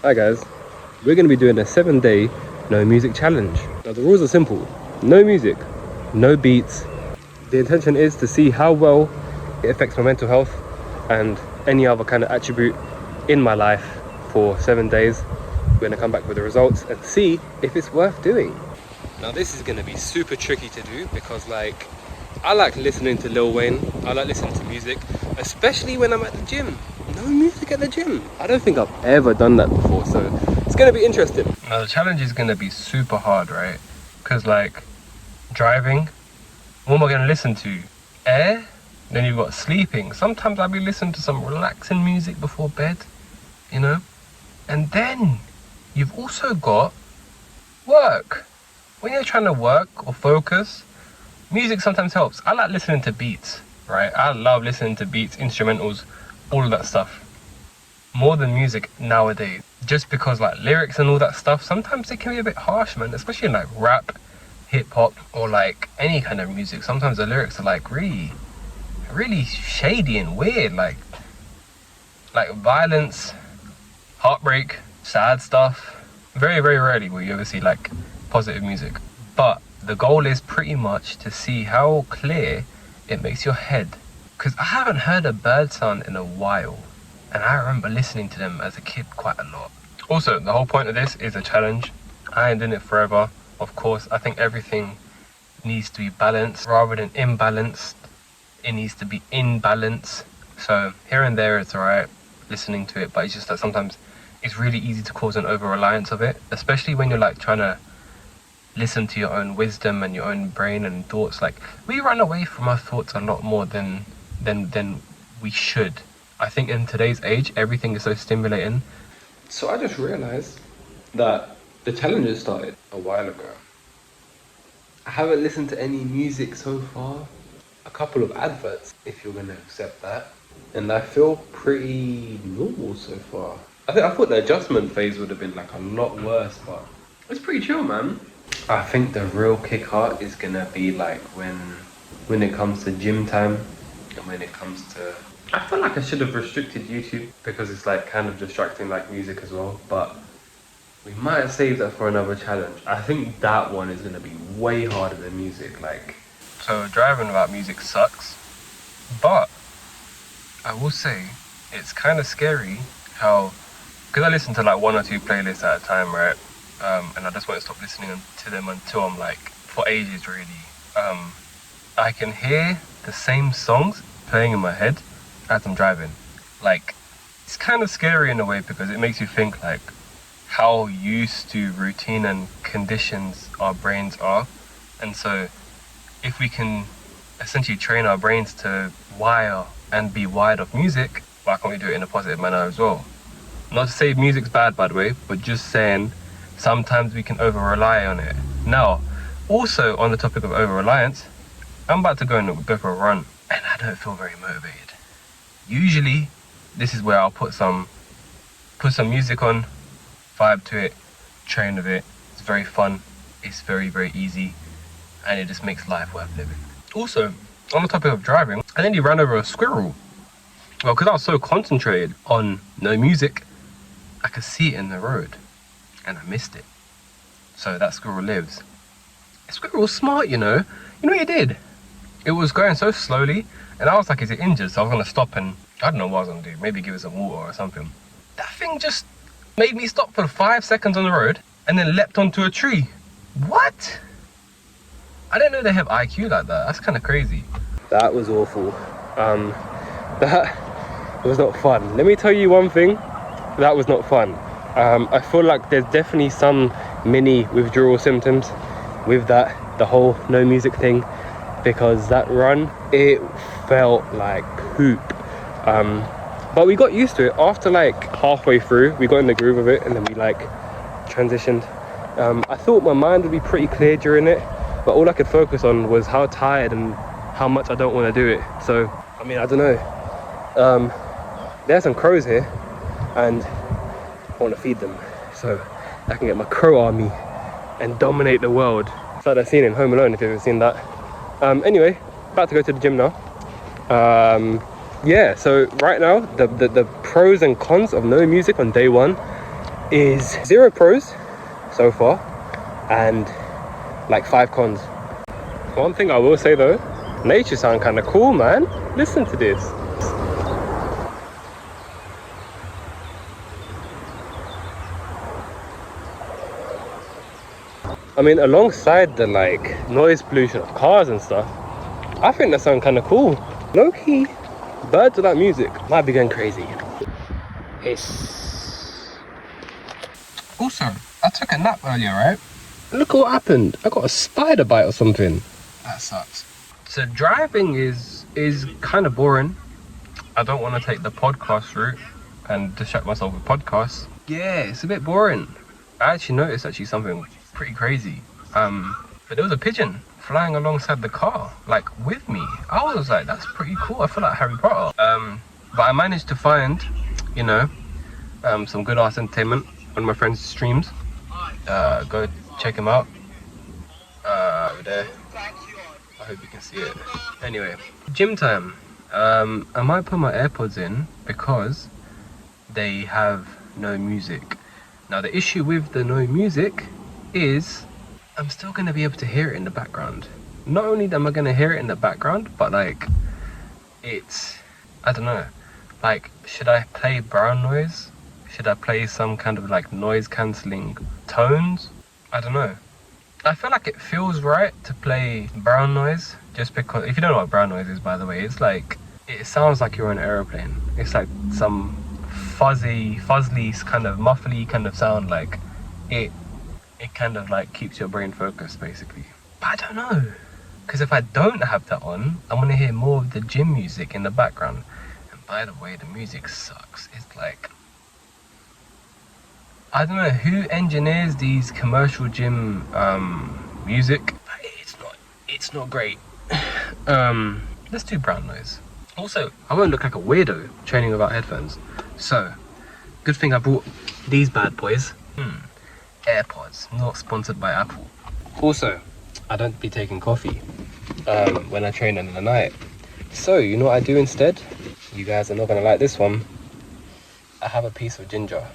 Hi guys, we're going to be doing a 7-day no music challenge. Now the rules are simple: no music, no beats. The intention is to see how well it affects my mental health and any other kind of attribute in my life for 7 days. We're going to come back with the results and see if it's worth doing. Now this is going to be super tricky to do because I like listening to Lil Wayne, I like listening to music, especially when I'm at the gym. No music at the gym. I don't think I've ever done that before, so it's going to be interesting. Now the challenge is going to be super hard, right? Because driving, what am I going to listen to? Air? Then you've got sleeping. Sometimes I'll be listening to some relaxing music before bed, you know? And then you've also got work. When you're trying to work or focus, music sometimes helps. I like listening to beats, right? I love listening to beats, instrumentals, all of that stuff. More than music nowadays. Just because lyrics and all that stuff, sometimes it can be a bit harsh, man. Especially in rap, hip hop, or any kind of music. Sometimes the lyrics are really shady and weird. Like violence, heartbreak, sad stuff. Very, very rarely will you ever see positive music. But the goal is pretty much to see how clear it makes your head. Because I haven't heard a bird sound in a while, and I remember listening to them as a kid quite a lot. Also, the whole point of this is a challenge. I ain't doing it forever. Of course, I think everything needs to be balanced rather than imbalanced. It needs to be in balance. So here and there it's alright listening to it, but it's just that sometimes it's really easy to cause an over-reliance of it, especially when you're trying to listen to your own wisdom and your own brain and thoughts. We run away from our thoughts a lot more than we should. I think in today's age, everything is so stimulating. So I just realized that the challenges started a while ago. I haven't listened to any music so far. A couple of adverts, if you're gonna accept that. And I feel pretty normal so far. I thought the adjustment phase would have been a lot worse, but it's pretty chill, man. I think the real kicker is gonna be when it comes to gym time and when it comes to... I feel like I should have restricted YouTube because it's kind of distracting music as well, but we might save that for another challenge. I think that one is gonna be way harder than music. So driving without music sucks, but I will say it's kind of scary how, because I listen to one or two playlists at a time, right? And I just won't stop listening to them until I'm for ages really. I can hear the same songs playing in my head as I'm driving. It's kind of scary in a way because it makes you think how used to routine and conditions our brains are. And so if we can essentially train our brains to wire and be wired off music, why can't we do it in a positive manner as well? Not to say music's bad, by the way, but just saying sometimes we can over-rely on it. Now, also on the topic of over-reliance, I'm about to go for a run and I don't feel very motivated. Usually, this is where I'll put some music on, vibe to it, train with it. It's very fun, it's very, very easy, and it just makes life worth living. Also, on the topic of driving, I nearly ran over a squirrel. Well, because I was so concentrated on no music, I could see it in the road, and I missed it. So that squirrel lives. The squirrel was smart, you know. You know what it did? It was going so slowly, and I was is it injured? So I was gonna stop and, I don't know what I was gonna do, maybe give it some water or something. That thing just made me stop for 5 seconds on the road, and then leapt onto a tree. What? I didn't know they have IQ like that. That's kind of crazy. That was awful. That was not fun. Let me tell you one thing. That was not fun. I feel like there's definitely some mini withdrawal symptoms with the whole no music thing, because that run, it felt like poop. But we got used to it. After halfway through, we got in the groove of it, and then we transitioned. I thought my mind would be pretty clear during it, but all I could focus on was how tired and how much I don't want to do it. So, I mean, I don't know. There's some crows here, and I want to feed them so I can get my crow army and dominate the world. It's like that scene in Home Alone, if you've ever seen that. Anyway, about to go to the gym now. Yeah, so right now, the pros and cons of no music on day one is 0 pros so far and like 5 cons. One thing I will say though, nature sound kind of cool, man. Listen to this. I mean, alongside the like noise pollution of cars and stuff, I think that sound kind of cool. Low key, birds without music might be going crazy. Also, I took a nap earlier, right? Look what happened. I got a spider bite or something. That sucks. So driving is kind of boring. I don't want to take the podcast route and distract myself with podcasts. Yeah, it's a bit boring. I actually noticed something pretty crazy. But there was a pigeon flying alongside the car, like with me. I was like, that's pretty cool. I feel like Harry Potter. But I managed to find, some good ass entertainment on my friend's streams. Go check him out. Over there. I hope you can see it. Anyway, gym time. I might put my AirPods in because they have no music. Now the issue with the no music is I'm still going to be able to hear it in the background. Not only am I going to hear it in the background, but like I don't know, like should I play brown noise? Should I play some kind of like noise cancelling tones? I don't know. I feel like it feels right to play brown noise just because, if you don't know what brown noise is, by the way, it's like, it sounds like you're on an aeroplane. It's like some fuzzly kind of muffly kind of sound, like it kind of like keeps your brain focused basically. But I don't know, because if I don't have that on, I'm gonna hear more of the gym music in the background. And by the way, the music sucks. It's like, I don't know who engineers these commercial gym music, but it's not great. Let's do brown noise. Also, I won't look like a weirdo training without headphones. So, good thing I brought these bad boys. AirPods, not sponsored by Apple. Also, I don't be taking coffee when I train in the night. So, you know what I do instead? You guys are not gonna like this one. I have a piece of ginger.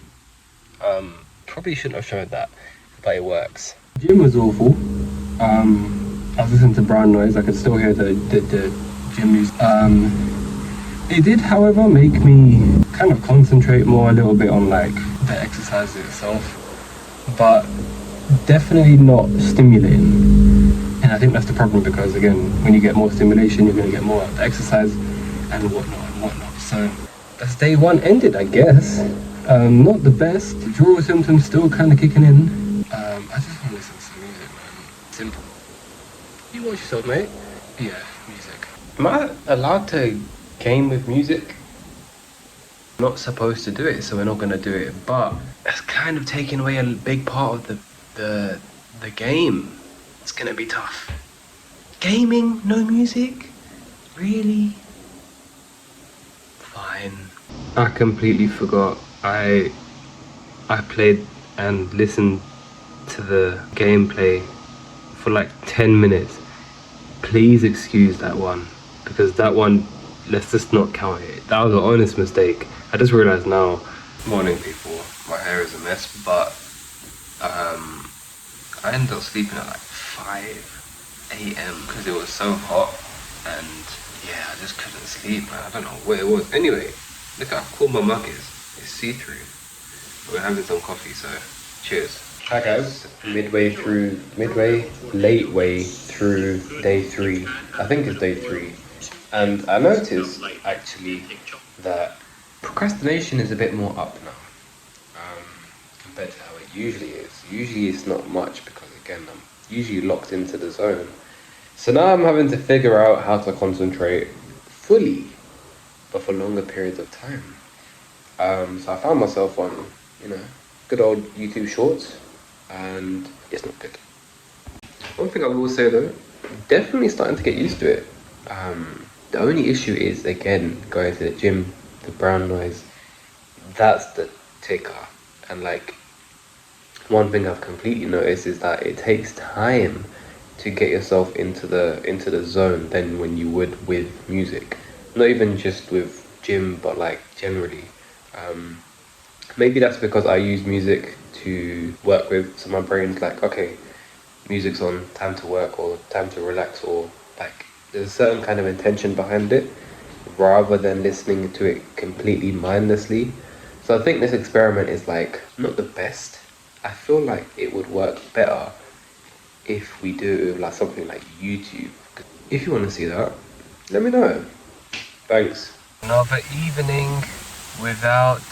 Probably shouldn't have showed that, but it works. Gym was awful. I was listening to brown noise. I could still hear the gym music. It did, however, make me kind of concentrate more a little bit on like the exercise itself, but definitely not stimulating. And I think that's the problem, because again, when you get more stimulation, you're going to get more of the exercise and whatnot. So that's day one ended, I guess. Not the best. Withdrawal symptoms still kind of kicking in. I just want to listen to some music, man. Simple. You watch yourself, mate. Yeah, music. Am I allowed to game with music? Not supposed to do it, so we're not going to do it. But that's kind of taking away a big part of the game. It's going to be tough. Gaming, no music? Really? Fine. I completely forgot. I played and listened to the gameplay for like 10 minutes. Please excuse that one, because that one, let's just not count it. That was an honest mistake. I just realized now. Morning people, my hair is a mess, but I ended up sleeping at like 5 a.m. because it was so hot, and yeah, I just couldn't sleep, man. I don't know what it was. Anyway, look how cool my mug is. It's see-through. We're having some coffee, so cheers. Hi guys, late way through day 3. I think it's day 3. And I noticed actually that procrastination is a bit more up now compared to how it usually is. Usually it's not much, because again, I'm usually locked into the zone. So now I'm having to figure out how to concentrate fully, but for longer periods of time. So I found myself on, good old YouTube Shorts, and it's not good. One thing I will say though, definitely starting to get used to it. The only issue is, again, going to the gym, the brown noise, that's the ticker. And like, one thing I've completely noticed is that it takes time to get yourself into the zone than when you would with music. Not even just with gym, but like generally. Maybe that's because I use music to work with, so my brain's like, okay, music's on, time to work or time to relax, or like there's a certain kind of intention behind it rather than listening to it completely mindlessly. So I think this experiment is like not the best. I feel like it would work better if we do it with like something like YouTube. If you want to see that, let me know. Thanks. Another evening without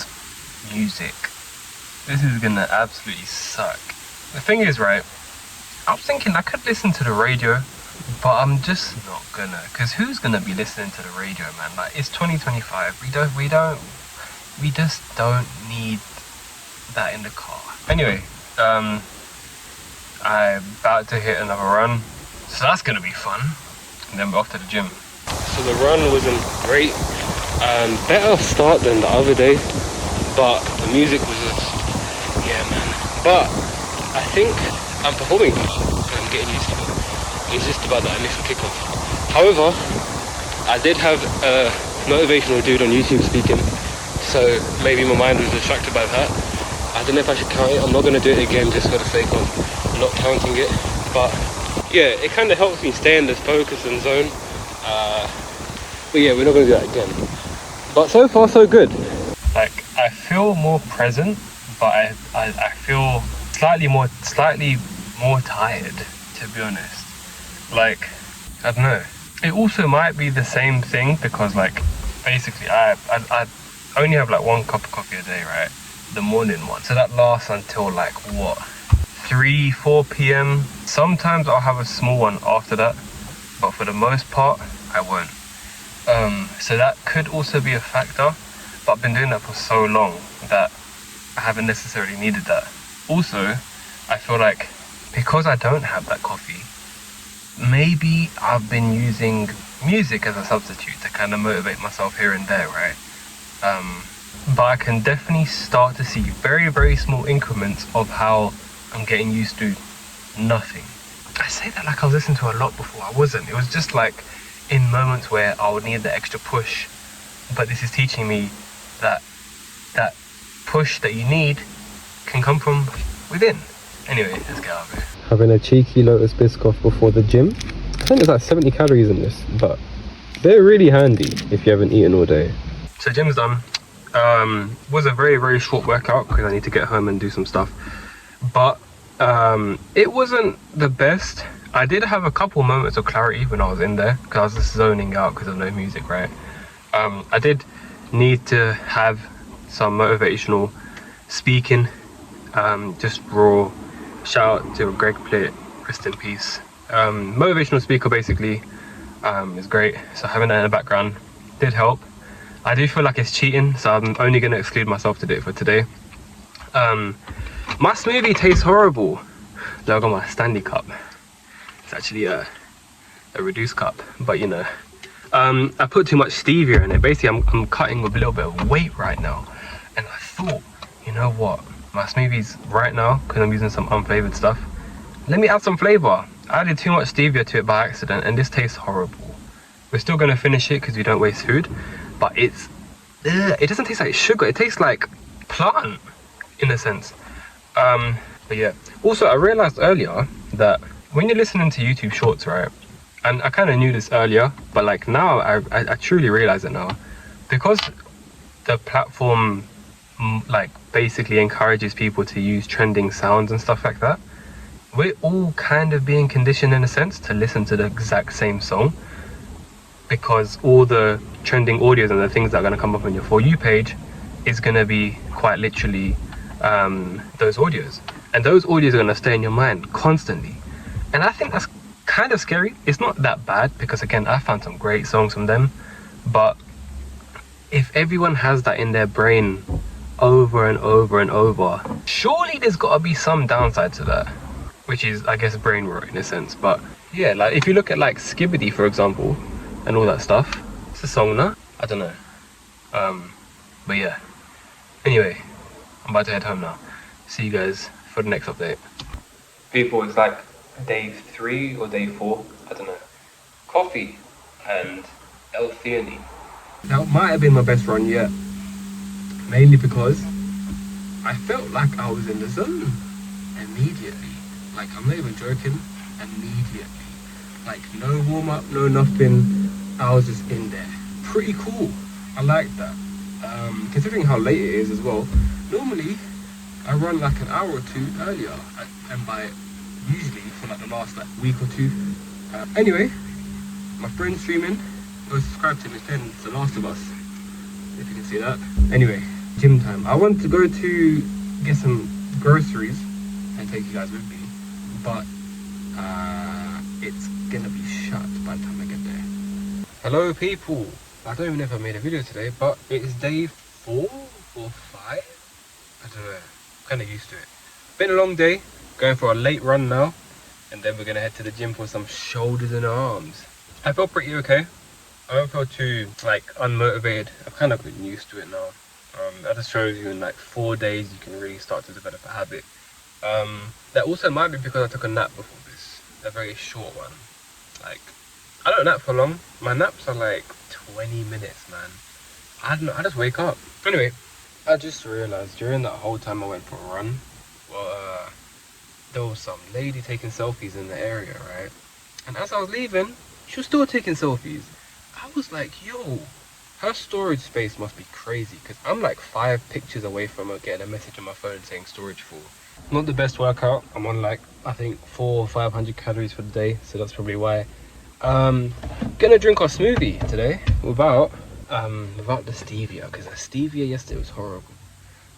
music. This is gonna absolutely suck. The thing is, right, I was thinking I could listen to the radio, but I'm just not gonna, because who's gonna be listening to the radio, man? Like, it's 2025. We just don't need that in the car. Anyway, I'm about to hit another run, so that's gonna be fun. And then we're off to the gym. So the run wasn't great. Better start than the other day, but the music was just, yeah, man. But I think I'm performing better. I'm getting used to it. It's just about that initial kickoff. However, I did have a motivational dude on YouTube speaking, so maybe my mind was distracted by that. I don't know if I should count it. I'm not going to do it again just for the sake of not counting it. But yeah, it kind of helps me stay in this focus and zone. But yeah, we're not going to do that again. But so far, so good. Like, I feel more present, but I feel slightly more tired, to be honest. Like, I don't know. It also might be the same thing because, like, basically I only have like 1 cup of coffee a day, right? The morning one. So that lasts until like what? 3-4 p.m. Sometimes I'll have a small one after that, but for the most part, I won't. So that could also be a factor, but I've been doing that for so long that I haven't necessarily needed that. Also, I feel like because I don't have that coffee, maybe I've been using music as a substitute to kind of motivate myself here and there, right? But I can definitely start to see very, very small increments of how I'm getting used to nothing. I say that like I was listening to a lot before. I wasn't. It was just like in moments where I would need the extra push. But this is teaching me that that push that you need can come from within. Anyway, let's get out of here. Having a cheeky Lotus Biscoff before the gym. I think there's like 70 calories in this, but they're really handy if you haven't eaten all day. So gym's done. Was a very, very short workout because I need to get home and do some stuff. But it wasn't the best. I did have a couple moments of clarity when I was in there because I was just zoning out because of no music, right? I did need to have some motivational speaking, just raw. Shout out to Greg Plitt, rest in peace. Motivational speaker basically is great, so having that in the background did help. I do feel like it's cheating, so I'm only going to exclude myself to do it for today. My smoothie tastes horrible. Look, I got my Stanley cup. It's actually a reduced cup, but you know. I put too much stevia in it. Basically, I'm cutting with a little bit of weight right now. And I thought, you know what? My smoothies right now, because I'm using some unflavored stuff, let me add some flavor. I added too much stevia to it by accident, and this tastes horrible. We're still going to finish it because we don't waste food, but it doesn't taste like sugar. It tastes like plant, in a sense. But yeah. Also, I realized earlier that when you're listening to YouTube Shorts, right, and I kind of knew this earlier, but like now I truly realize it now, because the platform like basically encourages people to use trending sounds and stuff like that. We're all kind of being conditioned in a sense to listen to the exact same song, because all the trending audios and the things that are going to come up on your For You page is going to be quite literally those audios, and those audios are going to stay in your mind constantly. And I think that's kind of scary. It's not that bad because again, I found some great songs from them, but if everyone has that in their brain over and over and over, surely there's got to be some downside to that, which is, I guess, brain rot in a sense. But yeah, like if you look at like Skibbity, for example, and all that stuff, it's a song now. I don't know. But yeah. Anyway, I'm about to head home now. See you guys for the next update. People, it's like day 3 or day 4, I don't know. Coffee and L-theanine. That might have been my best run yet. Mainly because I felt like I was in the zone immediately. Like, I'm not even joking, immediately. Like, no warm up, no nothing. I was just in there. Pretty cool. I like that. Considering how late it is as well. Normally, I run like an hour or two earlier, and by usually for like the last like week or two. Anyway, my friend's streaming. Go subscribe to him. He's playing The Last of Us. If you can see that. Anyway, gym time. I want to go to get some groceries and take you guys with me, but it's gonna be shut by the time I get there. Hello people. I don't even know if I made a video today, but it is day 4 or 5. I don't know. I'm kind of used to it. Been a long day. Going for a late run now, and then we're gonna head to the gym for some shoulders and arms. I feel pretty okay. I don't feel too like unmotivated. I've kind of gotten used to it now. That just shows you in like 4 days you can really start to develop a habit. That also might be because I took a nap before this, a very short one. Like, I don't nap for long. My naps are like 20 minutes, man. I don't know, I just wake up. Anyway, I just realized during that whole time I went for a run, well, there was some lady taking selfies in the area, right? And as I was leaving, she was still taking selfies. I was like, yo, her storage space must be crazy, because I'm like 5 pictures away from her getting a message on my phone saying storage full. Not the best workout. I'm on like, I think 400 or 500 calories for the day, so that's probably why. Gonna drink our smoothie today without the stevia, because the stevia yesterday was horrible.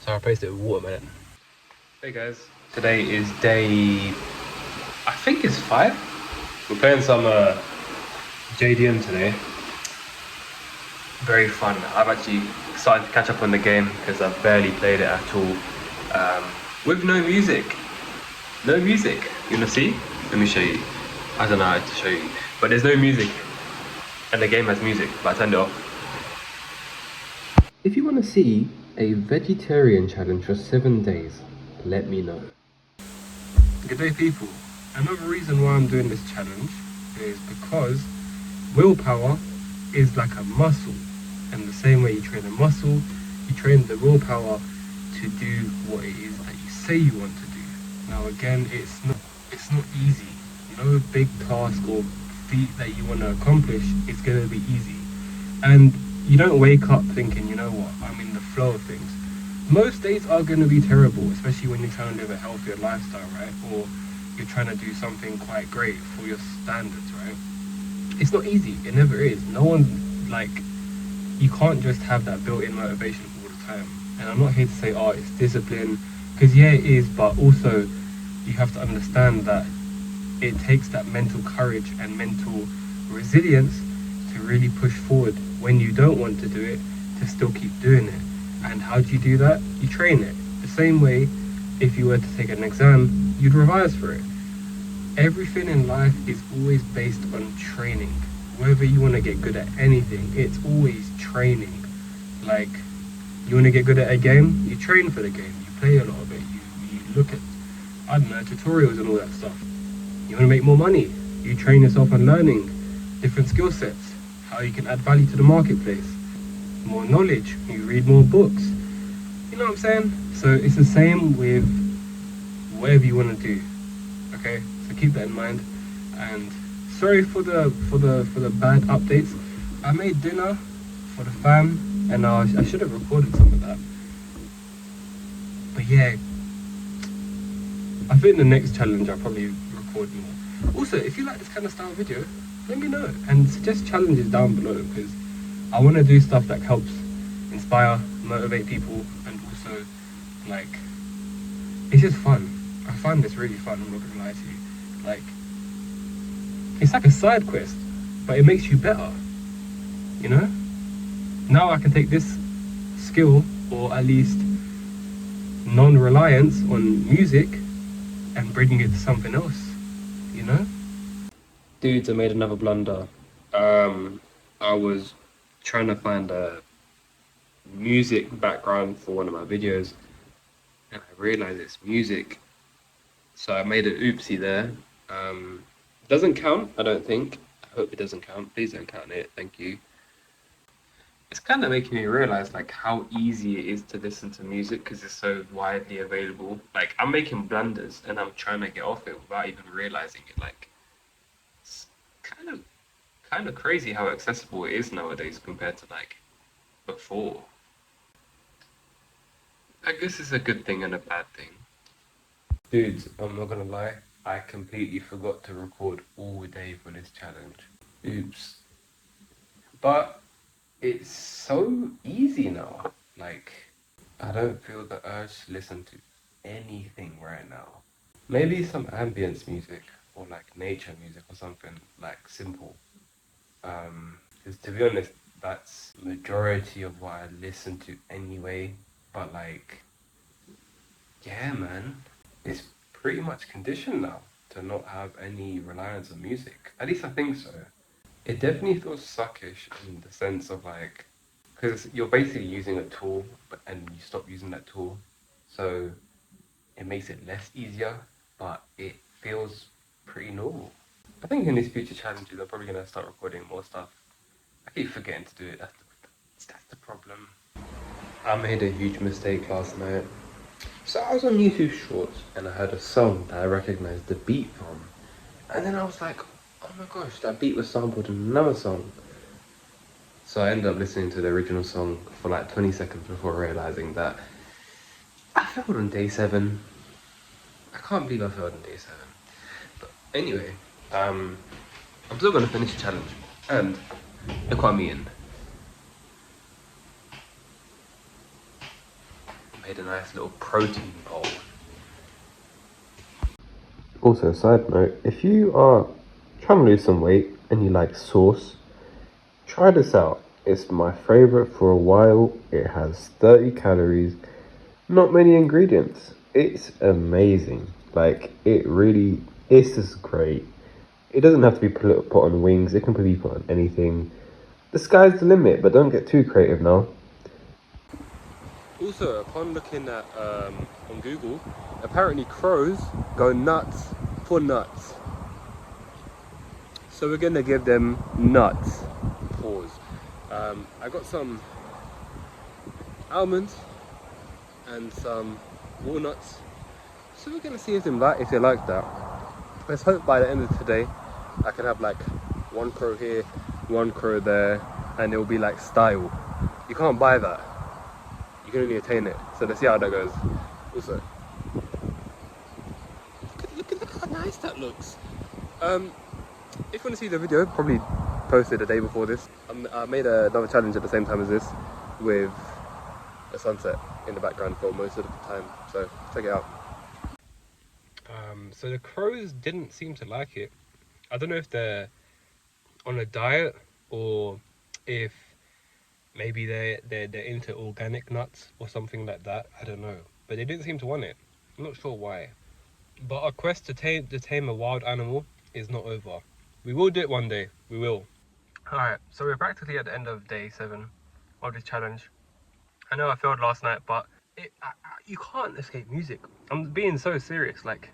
So I replaced it with watermelon. Hey guys, today is day, I think it's 5. We're playing some JDM today. Very fun. I've actually started to catch up on the game because I've barely played it at all. With no music. No music. You wanna see? Let me show you. I don't know how to show you. But there's no music. And the game has music, but I turned it off. If you want to see a vegetarian challenge for 7 days, let me know. Good day people. Another reason why I'm doing this challenge is because willpower is like a muscle. And the same way you train a muscle, you train the willpower to do what it is that you say you want to do. Now again, it's not easy. No big task or feat that you want to accomplish is going to be easy. And you don't wake up thinking, you know what, I'm in the flow of things. Most days are going to be terrible, especially when you're trying to live a healthier lifestyle, right? Or you're trying to do something quite great for your standards, right? It's not easy. It never is. No one, like, you can't just have that built-in motivation all the time. And I'm not here to say, oh, it's discipline, because yeah, it is, but also you have to understand that it takes that mental courage and mental resilience to really push forward when you don't want to do it, to still keep doing it. And how do you do that? You train it. The same way, if you were to take an exam, you'd revise for it. Everything in life is always based on training. Whether you want to get good at anything, it's always training. Like, you want to get good at a game, you train for the game. You play a lot of it. You look at, I don't know, tutorials and all that stuff. You want to make more money, you train yourself on learning different skill sets, how you can add value to the marketplace, more knowledge, you read more books. You know what I'm saying? So it's the same with whatever you want to do. Okay, so keep that in mind. And sorry for the bad updates. I made dinner for the fam, and I should have recorded some of that. But yeah, I think the next challenge I'll probably record more. Also, if you like this kind of style video, let me know and suggest challenges down below, because I want to do stuff that helps inspire, motivate people, and also, like, it's just fun. I find this really fun, I'm not gonna lie to you. Like, it's like a side quest, but it makes you better, you know? Now I can take this skill, or at least non-reliance on music, and bringing it to something else, you know? Dudes, I made another blunder. I was trying to find a music background for one of my videos, and I realized it's music, so I made an oopsie there. Doesn't count, I don't think. I hope it doesn't count. Please don't count it, thank you. It's kind of making me realize like how easy it is to listen to music because it's so widely available. Like I'm making blunders and I'm trying to get off it without even realizing it. Like it's kind of crazy how accessible it is nowadays compared to like before. I guess it's a good thing and a bad thing. Dudes, I'm not gonna lie, I completely forgot to record all day for this challenge. Oops. But it's so easy now. Like, I don't feel the urge to listen to anything right now. Maybe some ambience music or like nature music or something like simple. Because to be honest, that's majority of what I listen to anyway. But like, yeah, man, it's pretty much conditioned now to not have any reliance on music. At least I think so. It definitely feels suckish in the sense of like, because you're basically using a tool, but and you stop using that tool, so it makes it less easier, but it feels pretty normal. I think in these future challenges, I'm probably gonna start recording more stuff. I keep forgetting to do it. That's the problem. I made a huge mistake last night. So I was on YouTube Shorts and I heard a song that I recognized the beat from. And then I was like, oh my gosh, that beat was sampled in another song. So I ended up listening to the original song for like 20 seconds before realizing that I failed on day 7. I can't believe I failed on day 7. But anyway, I'm still gonna finish the challenge. And look what I'm eating. Made a nice little protein bowl. Also, side note, if you are trying to lose some weight and you like sauce, try this out. It's my favorite for a while. It has 30 calories, not many ingredients. It's amazing. Like, it's just great. It doesn't have to be put on wings, it can be put on anything. The sky's the limit, but don't get too creative now. Also, upon looking at on Google, apparently crows go nuts for nuts. So we're gonna give them nuts. Pause. I got some almonds and some walnuts. So we're gonna see if they like that. Let's hope by the end of today I can have like one crow here, one crow there, and it will be like style. You can't buy that. You can only attain it. So let's see how that goes. Also, look how nice that looks. If you want to see the video, probably posted a day before this. I made another challenge at the same time as this with a sunset in the background for most of the time. So check it out. So the crows didn't seem to like it. I don't know if they're on a diet or if maybe they're into organic nuts or something like that. I don't know. But they didn't seem to want it. I'm not sure why. But our quest to tame a wild animal is not over. We will do it one day. We will. Alright, so we're practically at the end of day 7 of this challenge. I know I failed last night, but you can't escape music. I'm being so serious. Like,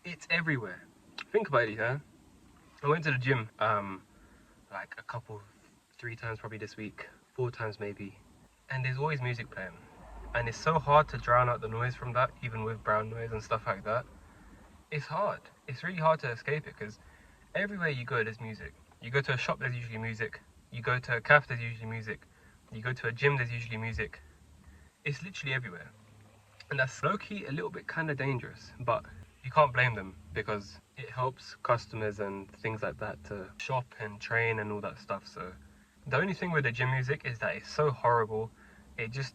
it's everywhere. Think about it, yeah? I went to the gym like a couple, 3 times probably this week, 4 times maybe, and there's always music playing. And it's so hard to drown out the noise from that, even with brown noise and stuff like that. It's hard. It's really hard to escape it because everywhere you go, there's music. You go to a shop, there's usually music. You go to a cafe, there's usually music. You go to a gym, there's usually music. It's literally everywhere. And that's low-key a little bit kind of dangerous, but you can't blame them because it helps customers and things like that to shop and train and all that stuff. So the only thing with the gym music is that it's so horrible. You just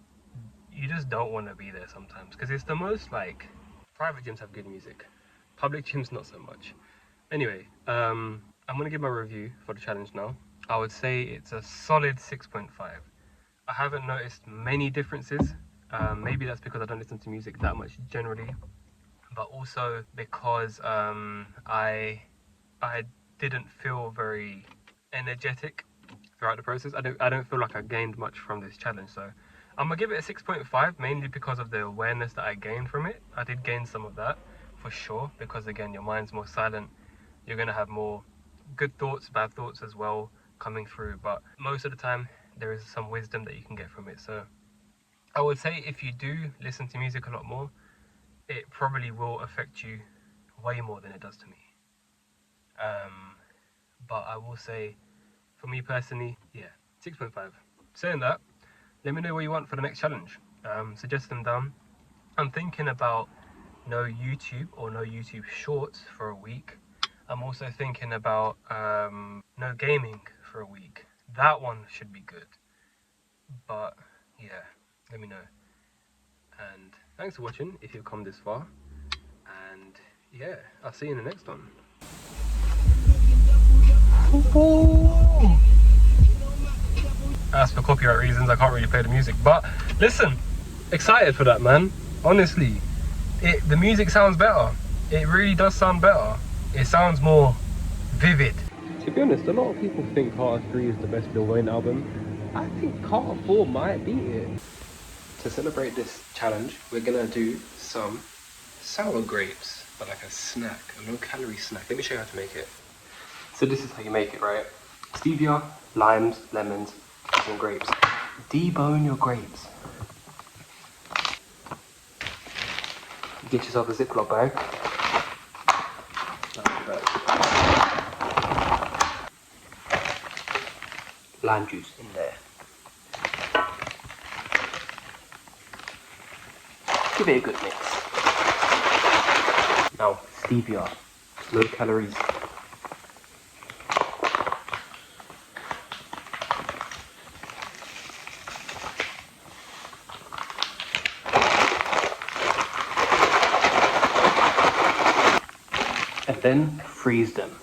don't want to be there sometimes because it's the most like, private gyms have good music, public gyms not so much. Anyway, I'm gonna give my review for the challenge now. I would say it's a solid 6.5. I haven't noticed many differences. Maybe that's because I don't listen to music that much generally, but also because I didn't feel very energetic throughout the process. I don't feel like I gained much from this challenge, so I'm gonna give it a 6.5 mainly because of the awareness that I gained from it. I did gain some of that for sure because again your mind's more silent. You're gonna have more good thoughts, bad thoughts as well coming through, but most of the time there is some wisdom that you can get from it. So I would say if you do listen to music a lot more, it probably will affect you way more than it does to me. But I will say, for me personally, yeah, 6.5. Saying that, let me know what you want for the next challenge. Suggest them down. I'm thinking about no YouTube or no YouTube shorts for a week. I'm also thinking about no gaming for a week. That one should be good. But yeah, let me know. And thanks for watching if you've come this far. And yeah, I'll see you in the next one. As for copyright reasons, I can't really play the music. But listen, excited for that, man. Honestly, the music sounds better. It really does sound better. It sounds more vivid. To be honest, a lot of people think Carter 3 is the best Lil Wayne album. I think Carter 4 might beat it. To celebrate this challenge, we're gonna do some sour grapes, but like a snack, a low-calorie snack. Let me show you how to make it. So this is how you make it, right? Stevia, limes, lemons, and grapes. Debone your grapes. Get yourself a Ziploc bag. Lime juice in there. Give it a good mix. Now, stevia, low calories. And then freeze them.